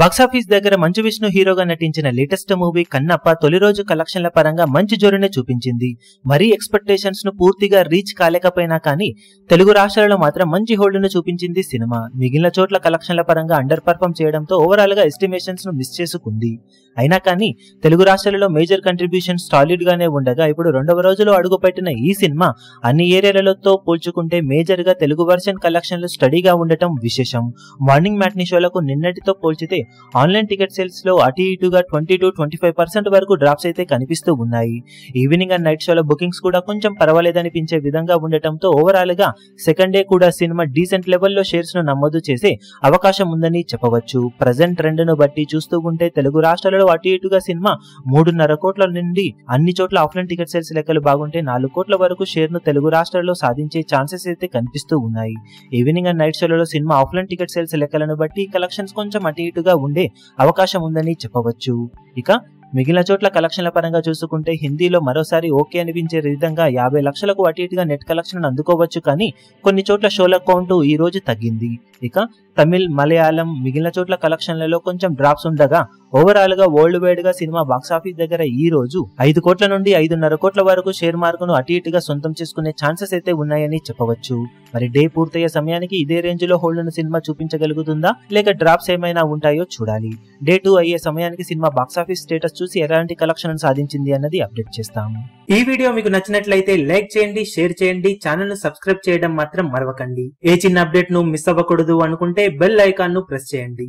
Box office దగ్గర మంచు విష్ణు హీరోగా నటించిన లేటెస్ట్ మూవీ కన్నప్ప తొలి రోజు కలెక్షన్ల పరంగా మంచి జోరునే చూపించింది. మరీ ఎక్స్పెక్టేషన్స్ ను పూర్తిగా రీచ్ కాలేకపోయినా కానీ తెలుగు రాష్ట్రాలలో మాత్రం మంచి హోల్డ్ ను చూపించింది సినిమా. మిగిలిన చోట్ల కలెక్షన్ల పరంగా అండర్ పర్ఫార్మ్ చేయడంతో ఓవరాల్ గా ఎస్టిమేషన్స్ ను మిస్ చేసుకుంది. అయినా కానీ తెలుగు రాష్ట్రాలలో మేజర్ కంట్రిబ్యూషన్ సాలిడ్ గానే ఉండగా ఇప్పుడు రెండవ రోజులో అడుగుపెట్టిన ఈ సినిమా అన్ని ఏరియాలతో పోల్చుకుంటే మేజర్ గా తెలుగు వర్షన్ కలెక్షన్లు స్టడీగా ఉండటం విశేషం. మార్నింగ్ మ్యాట్నీ షోలకు నిన్నటితో పోల్చితే ఆన్లైన్ టికెట్ సేల్స్ లో అటు ఇటుగా 20-25% వరకు డ్రాప్స్ అయితే కనిపిస్తూ ఉన్నాయి. ఈవినింగ్ అండ్ నైట్ షోల బుకింగ్స్ కూడా కొంచెం పర్వాలేదనిపించే విధంగా ఉండటంతో ఓవరాల్ గా సెకండ్ డే కూడా సినిమా డీసెంట్ లెవెల్లో షేర్స్ ను నమోదు చేసే అవకాశం ఉందని చెప్పవచ్చు. ప్రజెంట్ ట్రెండ్ ను బట్టి చూస్తూ ఉంటే తెలుగు రాష్ట్రాలలో అటు ఇటుగా సినిమా 3.5 కోట్ల నుండి అన్ని చోట్ల ఆఫ్లైన్ టికెట్ సేల్స్ లెక్కలు బాగుంటే 4 కోట్ల వరకు షేర్ ను తెలుగు రాష్ట్రాల్లో సాధించే ఛాన్సెస్ అయితే కనిపిస్తూ ఉన్నాయి. ఈవినింగ్ అండ్ నైట్ షోలలో సినిమా ఆఫ్లైన్ టికెట్ సేల్స్ లెక్కలను బట్టి కలెక్షన్స్ కొంచెం అటు ఇటుగా ఉండే అవకాశం ఉందని చెప్పవచ్చు. ఇక మిగిలిన చోట్ల కలెక్షన్ల పరంగా చూసుకుంటే హిందీలో మరోసారి ఓకే అనిపించే విధంగా 50 లక్షలకు అటు ఇటుగా నెట్ కలెక్షన్ అందుకోవచ్చు. కానీ కొన్ని చోట్ల షోల కౌంట్ ఈ రోజు తగ్గింది. ఇక తమిళ్, మలయాళం మిగిలిన చోట్ల కలెక్షన్లలో కొంచెం డ్రాప్స్ ఉండగా ఓవరాల్ గా వరల్డ్ వైడ్ గా సినిమా బాక్సాఫీస్ దగ్గర ఈ రోజు 5 కోట్ల నుండి 5.5 కోట్ల వరకు షేర్ మార్కును అటు ఇటుగా సొంతం చేసుకునే ఛాన్సెస్ అయితే ఉన్నాయని చెప్పవచ్చు. మరి డే పూర్తయ్యే సమయానికి ఇదే రేంజ్ లో హోల్డ్ సినిమా చూపించగలుగుతుందా లేక డ్రాప్స్ ఏమైనా ఉంటాయో చూడాలి. డే 2 అయ్యే సమయానికి సినిమా బాక్సాఫీస్ స్టేటస్ చూసి ఎలాంటి కలెక్షన్ సాధించింది అన్నది అప్డేట్ చేస్తాము. ఈ వీడియో మీకు నచ్చినట్లయితే లైక్ చేయండి, షేర్ చేయండి, ఛానల్ ను సబ్స్క్రైబ్ చేయడం మాత్రం మరవకండి. ఏ చిన్న అప్డేట్ ను మిస్ అవ్వకూడదు అనుకుంటే బెల్ ఐకాన్ ను ప్రెస్ చేయండి.